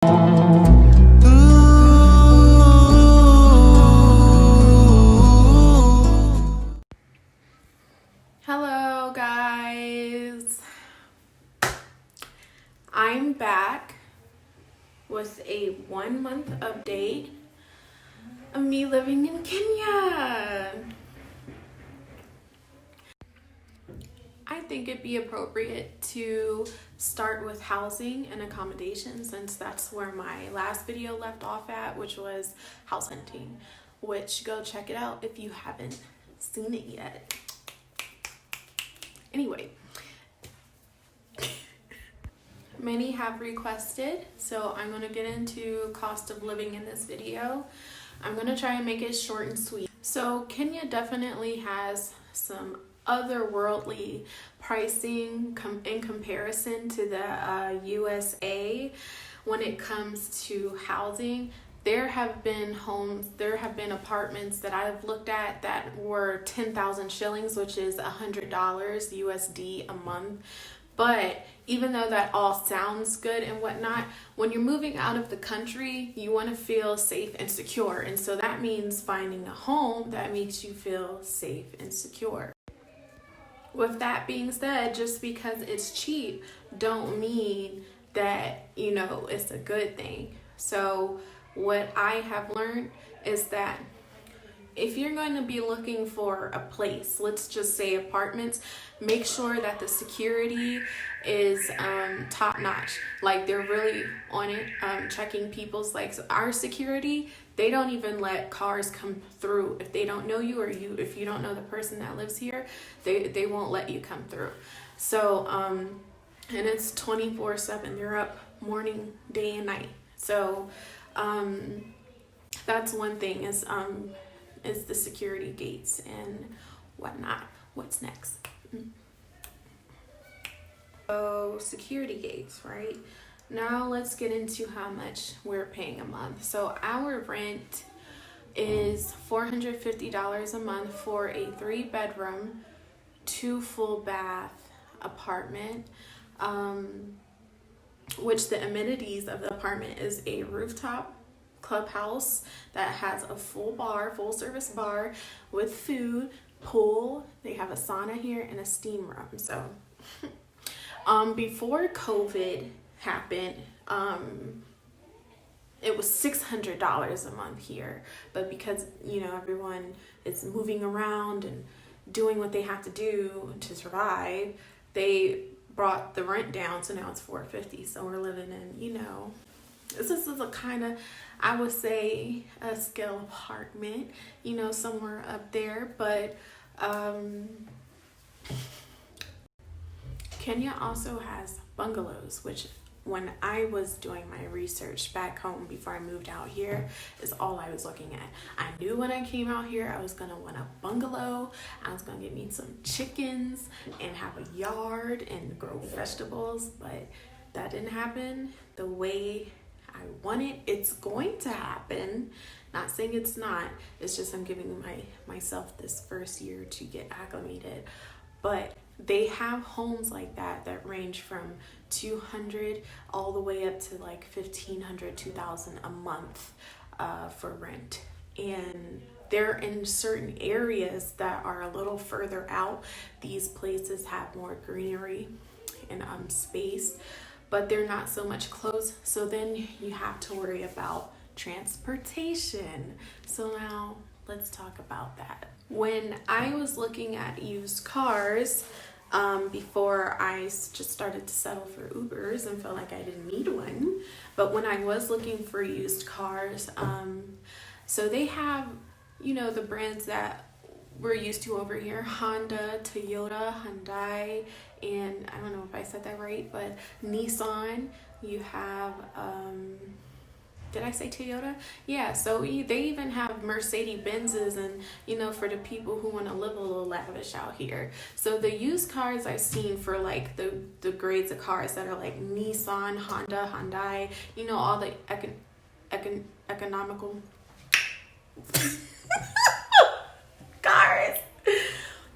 Hello guys, I'm back with a 1-month update of me living in Kenya. I think it'd be appropriate to start with housing and accommodation, since that's where my last video left off at, which was house hunting, which go check it out if you haven't seen it yet. Anyway, many have requested, so I'm going to get into cost of living in this video. I'm going to try and make it short and sweet. So Kenya definitely has some otherworldly pricing in comparison to the USA when it comes to housing. There have been apartments that I've looked at that were 10,000 shillings, which is $100 USD a month. But even though that all sounds good and whatnot, when you're moving out of the country, you want to feel safe and secure. And so that means finding a home that makes you feel safe and secure. With that being said, just because it's cheap don't mean that, it's a good thing. So what I have learned is that if you're going to be looking for a place, let's just say apartments, make sure that the security is top notch. Like they're really on it, checking people's, so our security, they don't even let cars come through. If they don't know you, or if you don't know the person that lives here, they won't let you come through. So, and it's 24/7. They're up morning, day and night. So, that's one thing is the security gates and whatnot. What's next? So security gates, right? Now let's get into how much we're paying a month. So our rent is $450 a month for a 3-bedroom, 2 full bath apartment, which the amenities of the apartment is a rooftop clubhouse that has a full service bar with food, pool. They have a sauna here and a steam room. So before COVID happened, it was $600 a month here, but because everyone is moving around and doing what they have to do to survive, they brought the rent down, so now it's $450. So we're living in, this is a kind of, I would say, a scale apartment, somewhere up there. But Kenya also has bungalows, which when I was doing my research back home before I moved out here is all I was looking at. I knew when I came out here I was going to want a bungalow. I was going to get me some chickens and have a yard and grow vegetables, but that didn't happen the way I want it. It's going to happen. Not saying it's not. It's just I'm giving myself this first year to get acclimated. But they have homes like that range from $200 all the way up to like $1,500, $2,000 a month for rent. And they're in certain areas that are a little further out. These places have more greenery and space, but they're not so much close. So then you have to worry about transportation. So now let's talk about that. When I was looking at used cars, before I just started to settle for Ubers and felt like I didn't need one, but when I was looking for used cars, so they have, the brands that we're used to over here: Honda, Toyota, Hyundai, and I don't know if I said that right, but Nissan. You have, did I say Toyota? Yeah, so they even have Mercedes Benzes, and for the people who want to live a little lavish out here. So the used cars I've seen for like the grades of cars that are like Nissan, Honda, Hyundai, all the economical cars.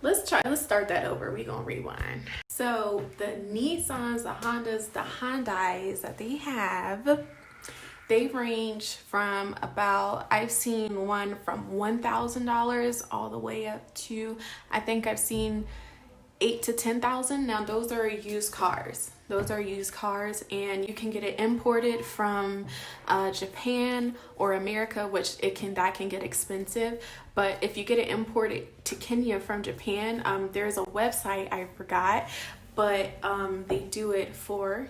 Let's start that over. We're gonna rewind. So the Nissans, the Hondas, the Hyundais that they have, They range from about, I've seen one from $1,000 all the way up to, I think I've seen 8 to 10,000. Now those are used cars. Those are used cars, and you can get it imported from Japan or America, which that can get expensive. But if you get it imported to Kenya from Japan, there's a website, I forgot, but they do it for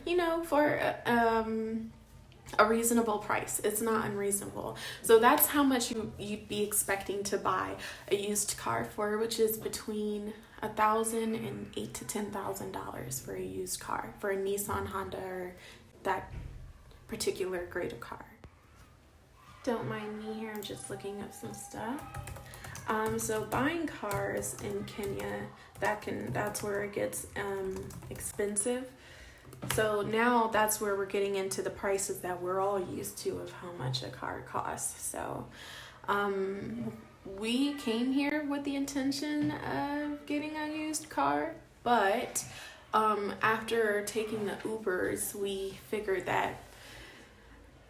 a reasonable price. It's not unreasonable. So that's how much you'd be expecting to buy a used car for, which is between $1,000 and $8,000 to $10,000 for a used car, for a Nissan, Honda, or that particular grade of car. Don't mind me here, I'm just looking up some stuff. So buying cars in Kenya, that's where it gets expensive. So now that's where we're getting into the prices that we're all used to of how much a car costs. So we came here with the intention of getting a used car, but after taking the Ubers, we figured that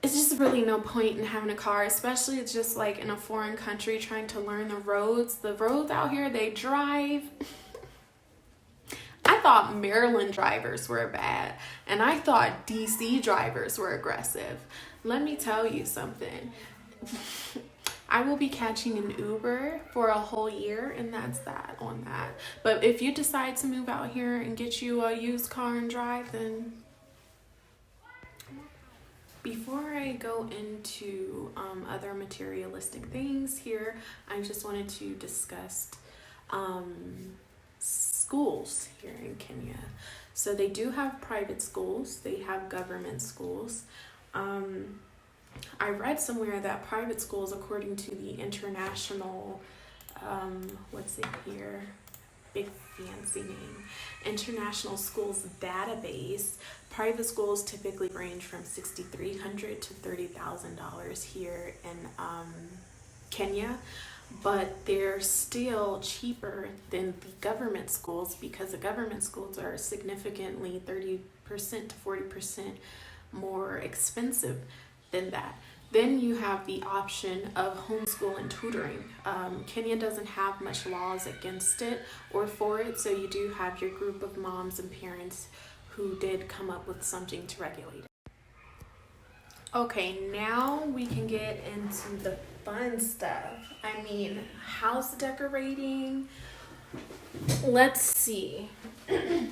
it's just really no point in having a car, especially it's just like in a foreign country trying to learn the roads. The roads out here, they drive. I thought Maryland drivers were bad, and I thought DC drivers were aggressive. Let me tell you something. I will be catching an Uber for a whole year, and that's that on that. But if you decide to move out here and get you a used car and drive, then before I go into other materialistic things here, I just wanted to discuss schools here in Kenya. So they do have private schools, they have government schools. I read somewhere that private schools, according to the international, what's it here? Big fancy name. International Schools Database, private schools typically range from $6,300 to $30,000 here in Kenya. But they're still cheaper than the government schools, because the government schools are significantly 30% to 40% more expensive than that. Then you have the option of homeschool and tutoring. Kenya doesn't have much laws against it or for it, so you do have your group of moms and parents who did come up with something to regulate it. Okay, now we can get into the fun stuff. I mean, house decorating. Let's see.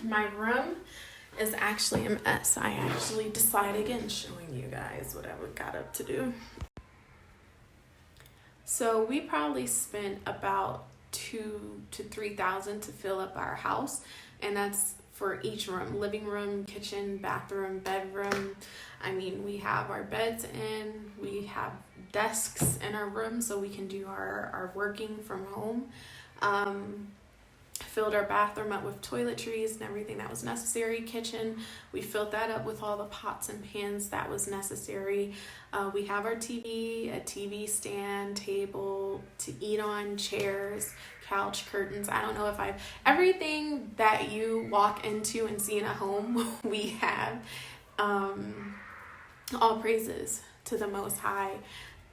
My room is actually a mess. I actually decided against showing you guys what I got up to do. So we probably spent about $2,000 to $3,000 to fill up our house, and that's for each room: living room, kitchen, bathroom, bedroom. I mean, we have our beds in, we have desks in our room so we can do our working from home. Filled our bathroom up with toiletries and everything that was necessary. Kitchen, we filled that up with all the pots and pans that was necessary. We have our TV, a TV stand, table to eat on, chairs, couch, curtains. I don't know if everything that you walk into and see in a home, we have. All praises to the Most High.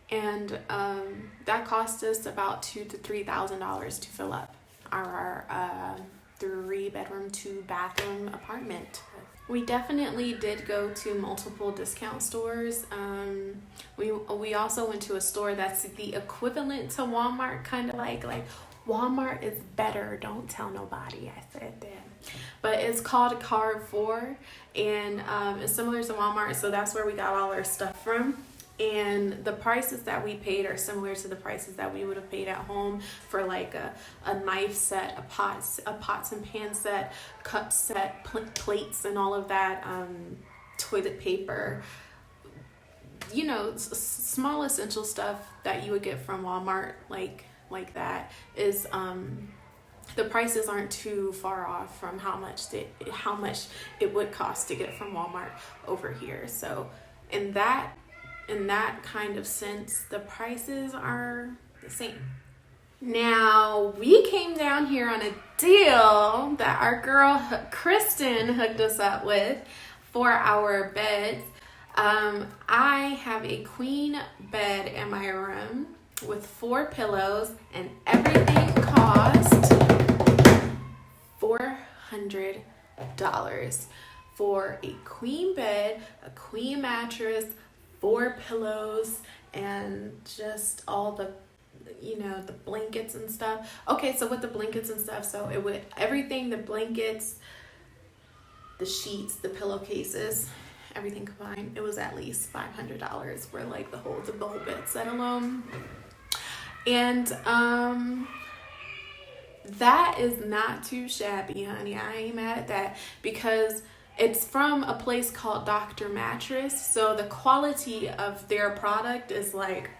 And that cost us about $2,000 to $3,000 to fill up our 3-bedroom, 2-bathroom apartment. We definitely did go to multiple discount stores. We also went to a store that's the equivalent to Walmart, kind of like Walmart is better. Don't tell nobody I said that. But it's called Carrefour, and it's similar to Walmart, so that's where we got all our stuff from. And the prices that we paid are similar to the prices that we would have paid at home for like a knife set, a pots and pan set, cup set, plates and all of that, toilet paper, small essential stuff that you would get from Walmart, like that is, the prices aren't too far off from how much it would cost to get from Walmart over here. So in that kind of sense, the prices are the same. Now, we came down here on a deal that our girl Kristen hooked us up with for our beds. I have a queen bed in my room with 4 pillows, and everything cost $400 for a queen bed, a queen mattress, 4 pillows, and just all the, the blankets and stuff. Okay, so with the blankets and stuff, so it would, everything, the blankets, the sheets, the pillowcases, everything combined, it was at least $500 for like the whole bed set alone. And that is not too shabby, honey. I ain't mad at that, because it's from a place called Dr. Mattress, so the quality of their product is like,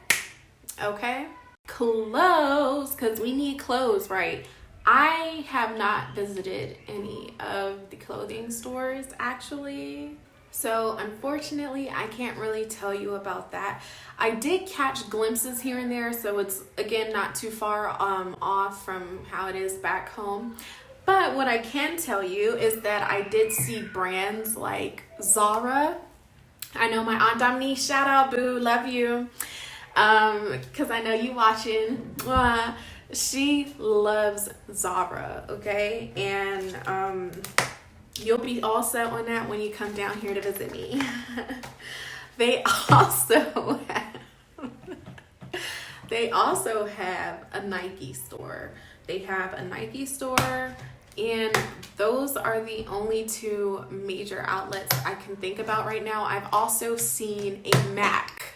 okay. Clothes, because we need clothes, right? I have not visited any of the clothing stores, actually. So unfortunately, I can't really tell you about that. I did catch glimpses here and there, so it's, again, not too far off from how it is back home. But what I can tell you is that I did see brands like Zara. I know my Aunt Dominique, shout out, boo, love you. Because I know you watching. She loves Zara, okay? And you'll be all set on that when you come down here to visit me. They also have a Nike store. They have a Nike store, and those are the only 2 major outlets I can think about right now. I've also seen a MAC.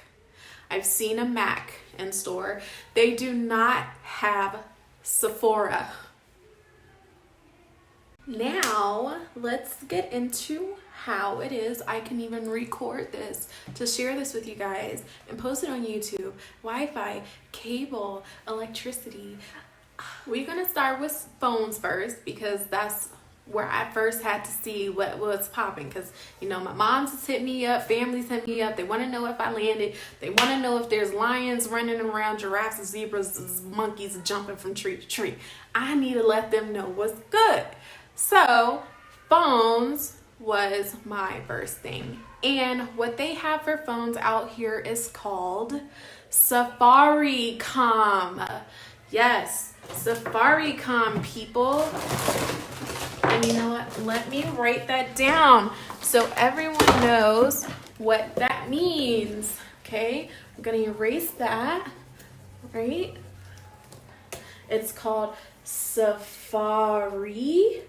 I've seen a MAC in store. They do not have Sephora. Now, let's get into how it is I can even record this to share this with you guys and post it on YouTube. Wi-Fi, cable, electricity. We're gonna start with phones first, because that's where I first had to see what was popping, because my mom's has hit me up, families hit me up. They want to know if I landed. They want to know if there's lions running around, giraffes, zebras, monkeys jumping from tree to tree. I need to let them know what's good. So phones was my first thing, and what they have for phones out here is called Safaricom. Yes, Safaricom, people. And you know what? Let me write that down so everyone knows what that means. Okay, I'm gonna erase that, right? It's called Safari,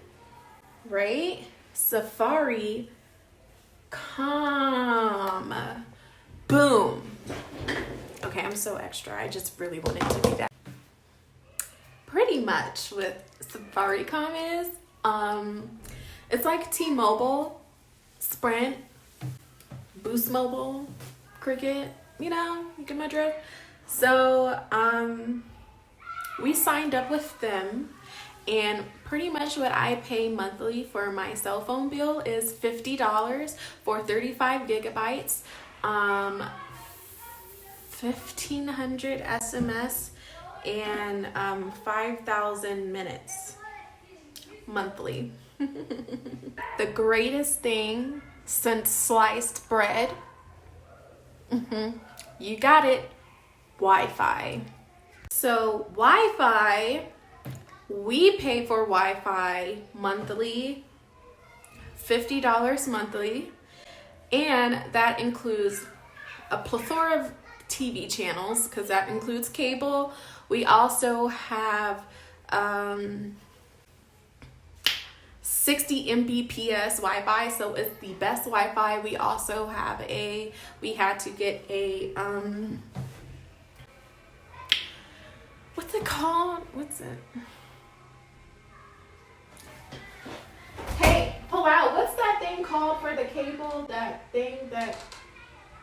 right? Safaricom. Boom. Okay, I'm so extra. I just really wanted to do that. Pretty much what Safaricom is, it's like T-Mobile, Sprint, Boost Mobile, Cricket, you get my drift. So we signed up with them, and pretty much what I pay monthly for my cell phone bill is $50 for 35 gigabytes, 1,500 SMS, and 5,000 minutes monthly. The greatest thing since sliced bread, you got it, Wi-Fi. So Wi-Fi, we pay for Wi-Fi monthly, $50 monthly, and that includes a plethora of TV channels, because that includes cable. We also have 60 Mbps Wi-Fi, so it's the best Wi-Fi. We also have we had to get a, what's it called? What's it? Hey, pull out. What's that thing called for the cable? That thing, that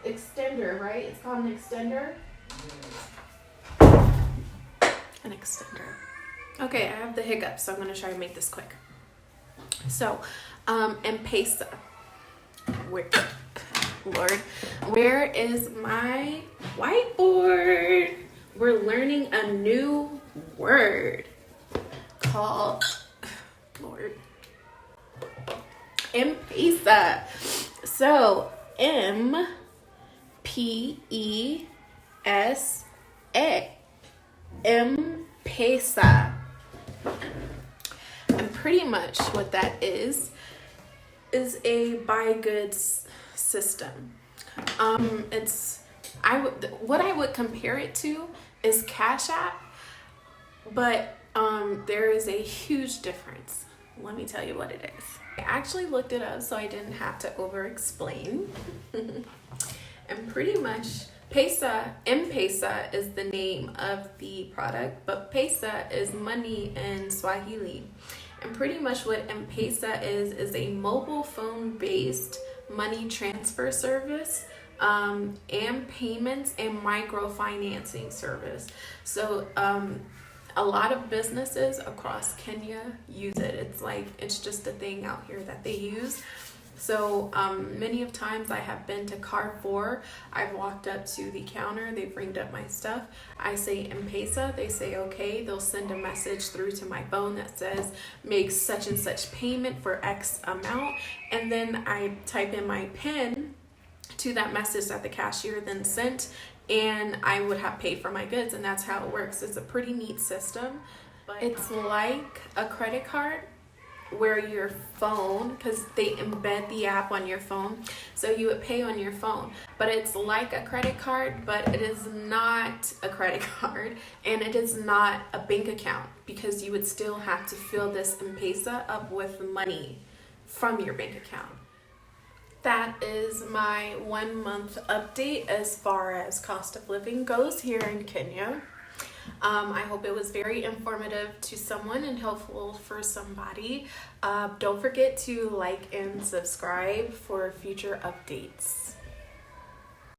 extender, right? It's called an extender. An extender. Okay, I have the hiccups, so I'm going to try to make this quick. So, M-Pesa. Lord, where is my whiteboard? We're learning a new word called, Lord, M-Pesa. So, M M-P-E-S-A. M-Pesa. And pretty much what that is a buy goods system. What I would compare it to is Cash App, but there is a huge difference. Let me tell you what it is. I actually looked it up so I didn't have to over explain. And pretty much M-Pesa is the name of the product, but Pesa is money in Swahili. And pretty much what M-Pesa is a mobile phone based money transfer service, and payments and microfinancing service. So a lot of businesses across Kenya use it. It's just a thing out here that they use. So many of times I have been to Carrefour. I've walked up to the counter. They've ringed up my stuff. I say M-Pesa. They say okay. They'll send a message through to my phone that says make such and such payment for X amount. And then I type in my PIN to that message that the cashier then sent, and I would have paid for my goods. And that's how it works. It's a pretty neat system. But it's like a credit card, where your phone, because they embed the app on your phone, so you would pay on your phone. But it's like a credit card, but it is not a credit card, and it is not a bank account, because you would still have to fill this M-Pesa up with money from your bank account. That is my 1 month update as far as cost of living goes here in Kenya. I hope it was very informative to someone and helpful for somebody. Don't forget to like and subscribe for future updates.